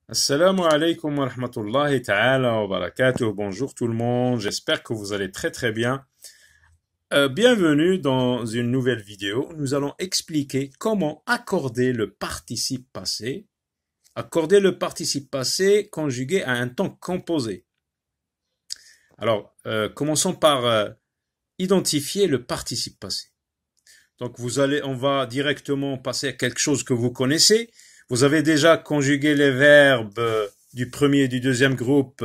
Assalamu alaikum wa rahmatullahi ta'ala wa barakatuh. Bonjour tout le monde, j'espère que vous allez très très bien. Bienvenue dans une nouvelle vidéo. Nous allons expliquer comment accorder le participe passé. Accorder le participe passé conjugué à un temps composé. Alors, commençons par identifier le participe passé. Donc on va directement passer à quelque chose que vous connaissez. Vous avez déjà conjugué les verbes du premier et du deuxième groupe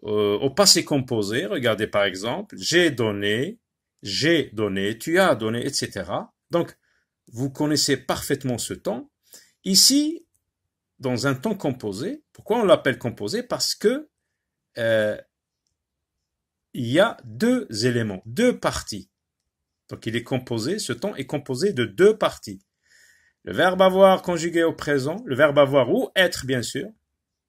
au passé composé. Regardez par exemple, j'ai donné, tu as donné, etc. Donc, vous connaissez parfaitement ce temps. Ici, dans un temps composé, pourquoi on l'appelle composé? Parce que il y a deux éléments, deux parties. Donc, il est composé, ce temps est composé de deux parties. Le verbe avoir conjugué au présent, le verbe avoir ou être bien sûr,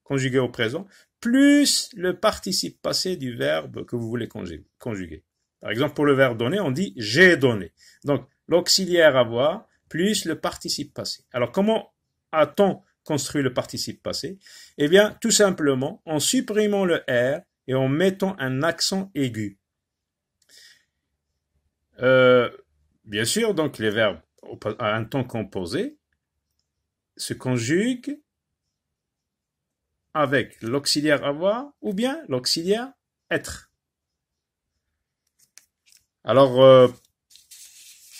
conjugué au présent, plus le participe passé du verbe que vous voulez conjuguer. Par exemple, pour le verbe donner, on dit j'ai donné. Donc, l'auxiliaire avoir plus le participe passé. Alors, comment a-t-on construit le participe passé? Eh bien, tout simplement, en supprimant le R et en mettant un accent aigu. Bien sûr, donc les verbes à un temps composé se conjuguent avec l'auxiliaire avoir ou bien l'auxiliaire être. Alors,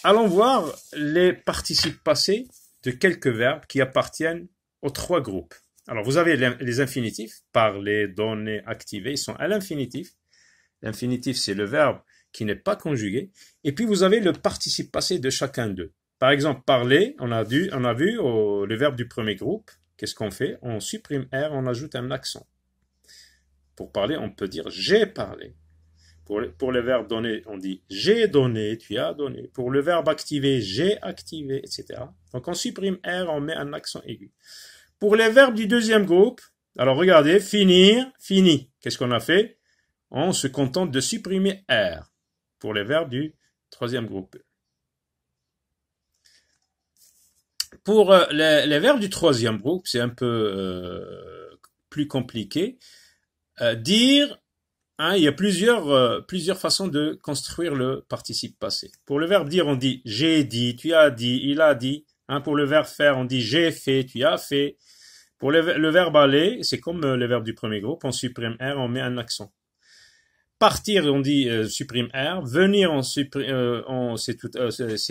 allons voir les participes passés de quelques verbes qui appartiennent aux trois groupes. Alors, vous avez les infinitifs, parler, donner, activer, ils sont à l'infinitif. L'infinitif, c'est le verbe qui n'est pas conjugué. Et puis, vous avez le participe passé de chacun d'eux. Par exemple, parler, on a vu le verbe du premier groupe. Qu'est-ce qu'on fait? On supprime R, on ajoute un accent. Pour parler, on peut dire j'ai parlé. Pour le verbe donner, on dit j'ai donné, tu as donné. Pour le verbe activer, j'ai activé, etc. Donc on supprime R, on met un accent aigu. Pour les verbes du deuxième groupe, alors regardez, finir, fini. Qu'est-ce qu'on a fait? On se contente de supprimer R pour les verbes du troisième groupe. Pour les verbes du troisième groupe, c'est un peu plus compliqué. Dire, hein, il y a plusieurs façons de construire le participe passé. Pour le verbe dire, on dit j'ai dit, tu as dit, il a dit. Hein, pour le verbe faire, on dit j'ai fait, tu as fait. Pour le verbe aller, c'est comme le verbe du premier groupe, on supprime R, on met un accent. Partir, on dit supprime R. Venir, c'est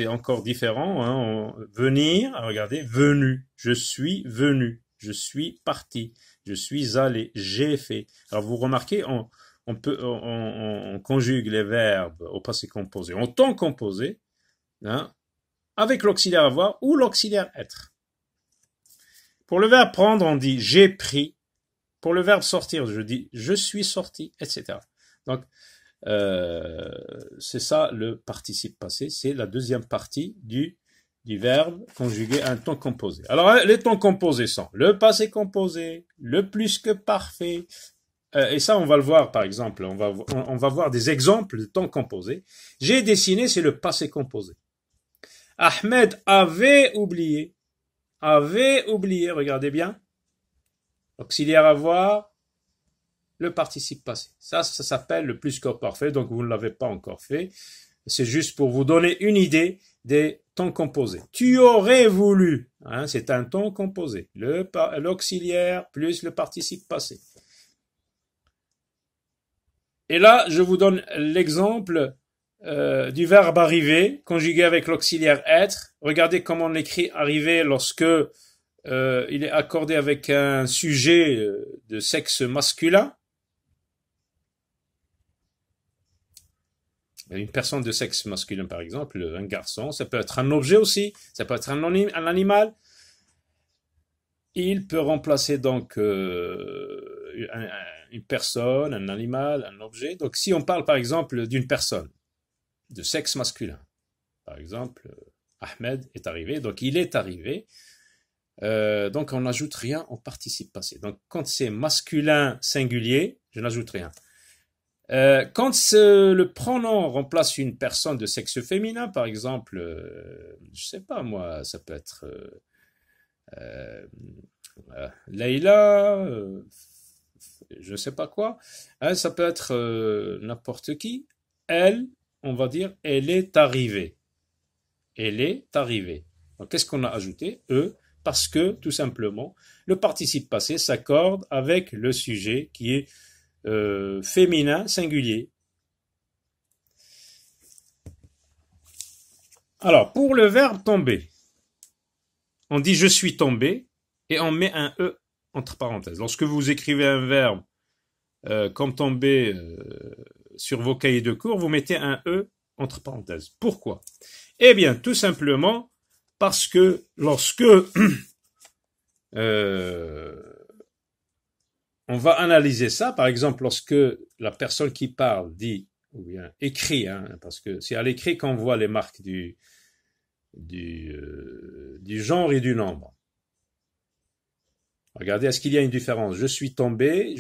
encore différent. Hein, venir, regardez, venu. Je suis venu. Je suis parti. Je suis allé. J'ai fait. Alors vous remarquez, on conjugue les verbes au passé composé, en temps composé, hein, avec l'auxiliaire avoir ou l'auxiliaire être. Pour le verbe prendre, on dit j'ai pris. Pour le verbe sortir, je dis je suis sorti, etc. Donc, c'est ça le participe passé, c'est la deuxième partie du verbe conjugué à un temps composé. Alors, les temps composés sont le passé composé, le plus que parfait, et ça on va le voir par exemple, on va voir des exemples de temps composés. J'ai dessiné, c'est le passé composé. Ahmed avait oublié, regardez bien, auxiliaire avoir, le participe passé. Ça s'appelle le plus que parfait, donc vous ne l'avez pas encore fait. C'est juste pour vous donner une idée des temps composés. Tu aurais voulu, hein, c'est un temps composé. L'auxiliaire plus le participe passé. Et là, je vous donne l'exemple du verbe arriver, conjugué avec l'auxiliaire être. Regardez comment on écrit arriver lorsque il est accordé avec un sujet de sexe masculin. Une personne de sexe masculin, par exemple, un garçon, ça peut être un objet aussi, ça peut être un animal. Il peut remplacer donc une personne, un animal, un objet. Donc si on parle par exemple d'une personne de sexe masculin, par exemple, Ahmed est arrivé, donc il est arrivé, donc on n'ajoute rien au participe passé. Donc quand c'est masculin singulier, je n'ajoute rien. Quand le pronom remplace une personne de sexe féminin, par exemple, je sais pas moi, ça peut être Leïla, je ne sais pas quoi. Hein, ça peut être n'importe qui. Elle, on va dire, elle est arrivée. Elle est arrivée. Donc, qu'est-ce qu'on a ajouté? Parce que, tout simplement, le participe passé s'accorde avec le sujet qui est féminin singulier. Alors, pour le verbe tomber, on dit je suis tombé et on met un E entre parenthèses. Lorsque vous écrivez un verbe comme tomber sur vos cahiers de cours, vous mettez un E entre parenthèses. Pourquoi? Eh bien, tout simplement parce que lorsque on va analyser ça, par exemple, lorsque la personne qui parle dit, ou bien écrit, hein, parce que c'est à l'écrit qu'on voit les marques du genre et du nombre. Regardez, est-ce qu'il y a une différence? Je suis tombé,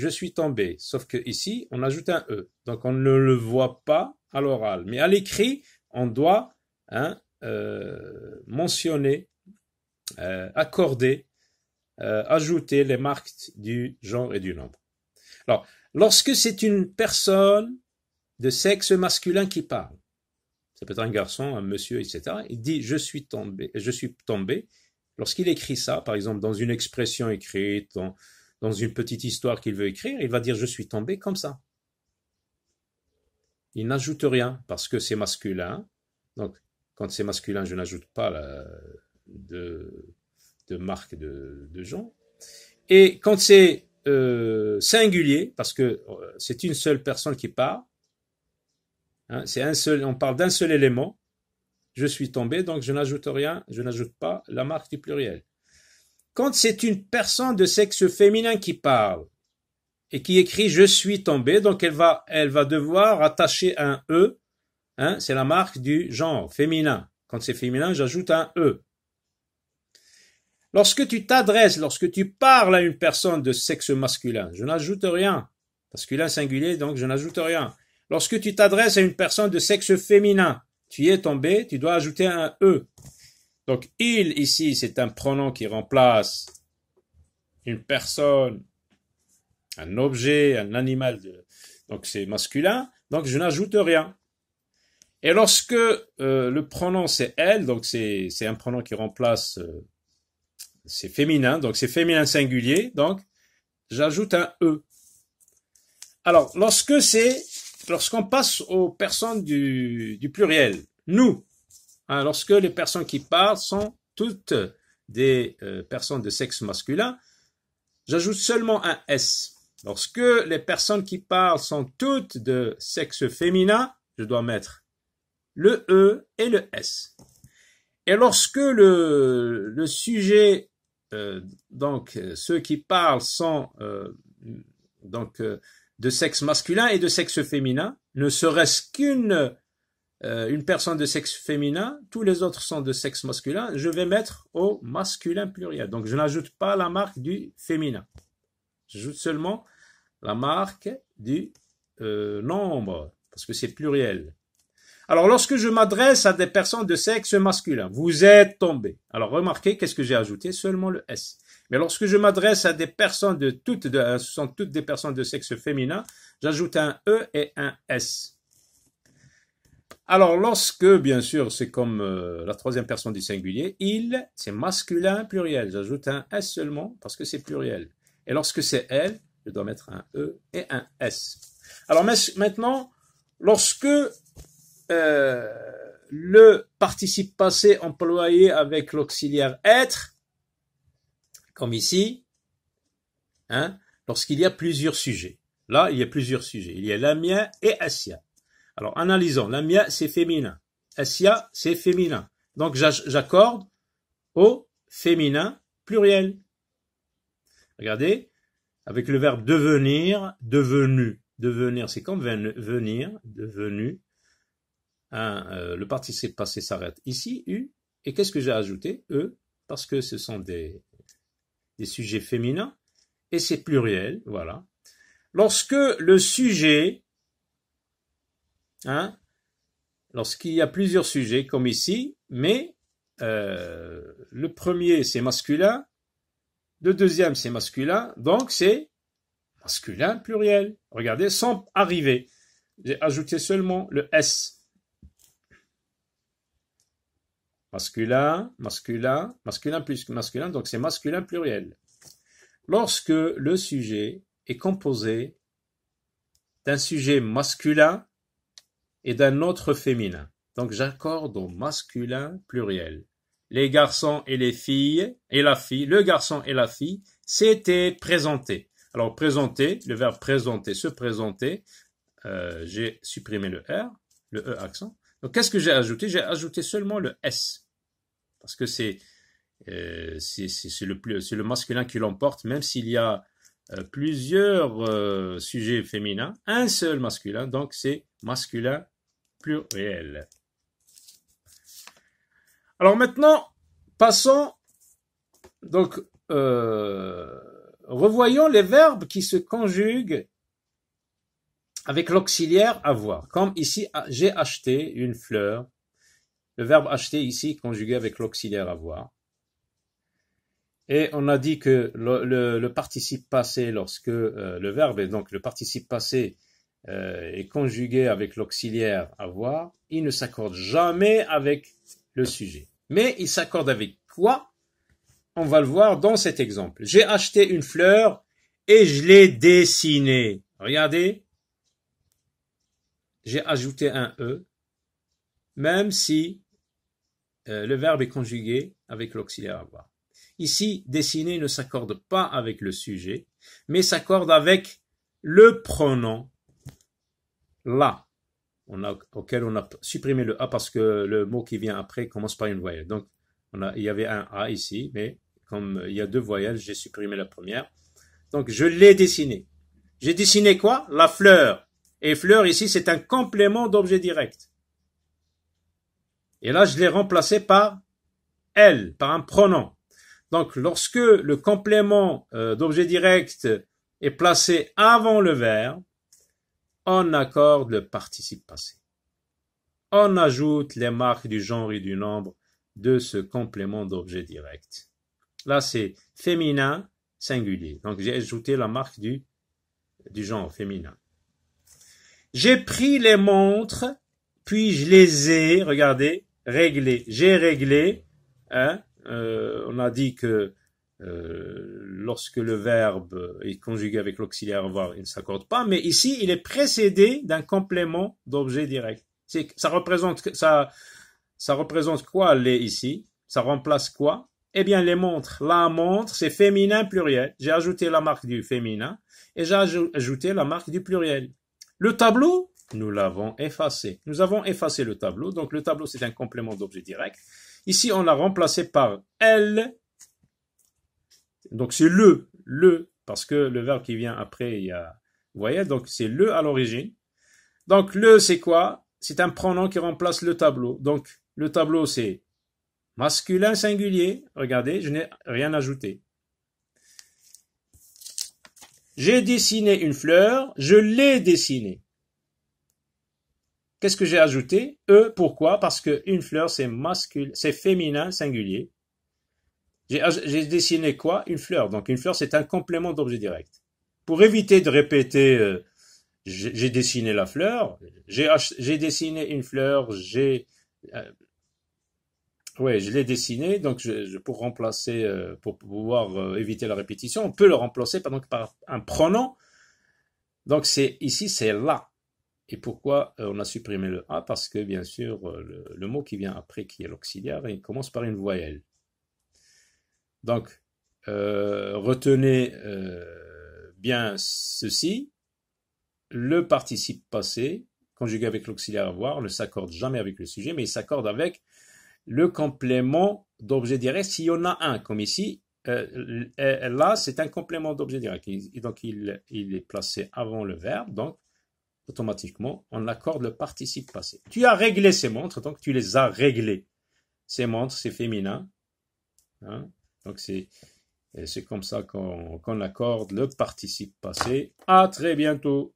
sauf que ici, on ajoute un E. Donc, on ne le voit pas à l'oral. Mais à l'écrit, on doit mentionner, accorder, ajouter les marques du genre et du nombre. Alors, lorsque c'est une personne de sexe masculin qui parle, ça peut être un garçon, un monsieur, etc., il dit « je suis tombé ». Lorsqu'il écrit ça, par exemple, dans une expression écrite, dans une petite histoire qu'il veut écrire, il va dire « je suis tombé » comme ça. Il n'ajoute rien parce que c'est masculin. Donc, quand c'est masculin, je n'ajoute pas de marque de genre. Et quand c'est singulier, parce que c'est une seule personne qui parle, hein, on parle d'un seul élément, je suis tombé, donc je n'ajoute rien, je n'ajoute pas la marque du pluriel. Quand c'est une personne de sexe féminin qui parle et qui écrit je suis tombé, donc elle va devoir attacher un E, hein, c'est la marque du genre féminin. Quand c'est féminin, j'ajoute un E. Lorsque tu parles à une personne de sexe masculin, je n'ajoute rien. Masculin singulier, donc je n'ajoute rien. Lorsque tu t'adresses à une personne de sexe féminin, tu y es tombé, tu dois ajouter un E. Donc, il, ici, c'est un pronom qui remplace une personne, un objet, un animal. Donc, c'est masculin, donc je n'ajoute rien. Et lorsque le pronom, c'est elle, donc c'est un pronom qui remplace, c'est féminin, donc c'est féminin singulier, donc j'ajoute un E. Alors, lorsqu'on passe aux personnes du pluriel, nous, hein, lorsque les personnes qui parlent sont toutes des personnes de sexe masculin, j'ajoute seulement un S. Lorsque les personnes qui parlent sont toutes de sexe féminin, je dois mettre le E et le S. Et lorsque le sujet, donc ceux qui parlent sont de sexe masculin et de sexe féminin, ne serait-ce qu'une personne de sexe féminin, tous les autres sont de sexe masculin, je vais mettre au masculin pluriel. Donc je n'ajoute pas la marque du féminin. J'ajoute seulement la marque du nombre, parce que c'est pluriel. Alors lorsque je m'adresse à des personnes de sexe masculin, vous êtes tombé. Alors remarquez, qu'est-ce que j'ai ajouté? Seulement le S. Mais lorsque je m'adresse à des personnes ce sont toutes des personnes de sexe féminin, j'ajoute un E et un S. Alors lorsque, bien sûr, c'est comme la troisième personne du singulier, il, c'est masculin pluriel, j'ajoute un S seulement parce que c'est pluriel. Et lorsque c'est elle, je dois mettre un E et un S. Alors maintenant, lorsque le participe passé employé avec l'auxiliaire être, comme ici, hein, lorsqu'il y a plusieurs sujets. Là, il y a plusieurs sujets. Il y a Lamia et Assia. Alors, analysons. Lamia, c'est féminin. Assia, c'est féminin. Donc, j'accorde au féminin pluriel. Regardez, avec le verbe devenir, devenu. Devenir, c'est comme venir, devenu. Hein, le participe passé s'arrête ici, U. Et qu'est-ce que j'ai ajouté? E, parce que ce sont des sujets féminins, et c'est pluriel, voilà. Lorsque le sujet, hein, lorsqu'il y a plusieurs sujets, comme ici, mais le premier c'est masculin, Le deuxième, c'est masculin, donc c'est masculin pluriel. Regardez, sans arriver. J'ai ajouté seulement le S. Masculin, masculin, masculin plus masculin, donc c'est masculin pluriel. Lorsque le sujet est composé d'un sujet masculin et d'un autre féminin, donc j'accorde au masculin pluriel. Les garçons et les filles, et la fille, le garçon et la fille, s'étaient présentés. Alors présenter, le verbe présenter, se présenter, j'ai supprimé le R, le E accent. Donc qu'est-ce que j'ai ajouté? J'ai ajouté seulement le S. Parce que c'est le masculin qui l'emporte, même s'il y a plusieurs sujets féminins, un seul masculin, donc c'est masculin pluriel. Alors maintenant, passons, donc revoyons les verbes qui se conjuguent avec l'auxiliaire avoir. Comme ici, j'ai acheté une fleur. Le verbe acheter ici conjugué avec l'auxiliaire avoir. Et on a dit que le participe passé, lorsque le verbe est donc le participe passé est conjugué avec l'auxiliaire avoir, il ne s'accorde jamais avec le sujet. Mais il s'accorde avec quoi? On va le voir dans cet exemple. J'ai acheté une fleur et je l'ai dessinée. Regardez. J'ai ajouté un E, même si le verbe est conjugué avec l'auxiliaire avoir. Ici, dessiner ne s'accorde pas avec le sujet, mais s'accorde avec le pronom la, auquel on a supprimé le A parce que le mot qui vient après commence par une voyelle. Donc, il y avait un A ici, mais comme il y a deux voyelles, j'ai supprimé la première. Donc, je l'ai dessiné. J'ai dessiné quoi? La fleur. Et fleur ici, c'est un complément d'objet direct. Et là, je l'ai remplacé par elle, par un pronom. Donc, lorsque le complément d'objet direct est placé avant le verbe, on accorde le participe passé. On ajoute les marques du genre et du nombre de ce complément d'objet direct. Là, c'est féminin singulier. Donc, j'ai ajouté la marque du genre féminin. J'ai pris les montres, puis je les ai, regardez, réglées. J'ai réglé, hein, on a dit que lorsque le verbe est conjugué avec l'auxiliaire avoir, il ne s'accorde pas, mais ici, il est précédé d'un complément d'objet direct. Ça représente quoi, les ici? Ça remplace quoi? Eh bien, les montres. La montre, c'est féminin pluriel. J'ai ajouté la marque du féminin et j'ai ajouté la marque du pluriel. Le tableau, nous l'avons effacé. Nous avons effacé le tableau. Donc, le tableau, c'est un complément d'objet direct. Ici, on l'a remplacé par elle. Donc, c'est le, parce que le verbe qui vient après, il y a, vous voyez, donc c'est le à l'origine. Donc, le, c'est quoi? C'est un pronom qui remplace le tableau. Donc, le tableau, c'est masculin singulier. Regardez, je n'ai rien ajouté. J'ai dessiné une fleur, je l'ai dessinée. Qu'est-ce que j'ai ajouté? E, pourquoi? Parce que une fleur, c'est masculin, c'est féminin singulier. J'ai dessiné quoi? Une fleur. Donc une fleur, c'est un complément d'objet direct. Pour éviter de répéter, j'ai dessiné la fleur, j'ai dessiné une fleur, je l'ai dessiné. Donc pour remplacer, pour pouvoir éviter la répétition, on peut le remplacer par un pronom. Donc ici, c'est la. Et pourquoi on a supprimé le A? Parce que, bien sûr, le mot qui vient après, qui est l'auxiliaire, il commence par une voyelle. Donc, retenez bien ceci. Le participe passé, conjugué avec l'auxiliaire avoir, ne s'accorde jamais avec le sujet, mais il s'accorde avec le complément d'objet direct s'il y en a un, comme ici. Là, c'est un complément d'objet direct. Donc, il est placé avant le verbe. Donc, automatiquement, on accorde le participe passé. Tu as réglé ces montres, donc tu les as réglées. Ces montres, c'est féminin. Hein? Donc, c'est comme ça qu'on accorde le participe passé. À très bientôt.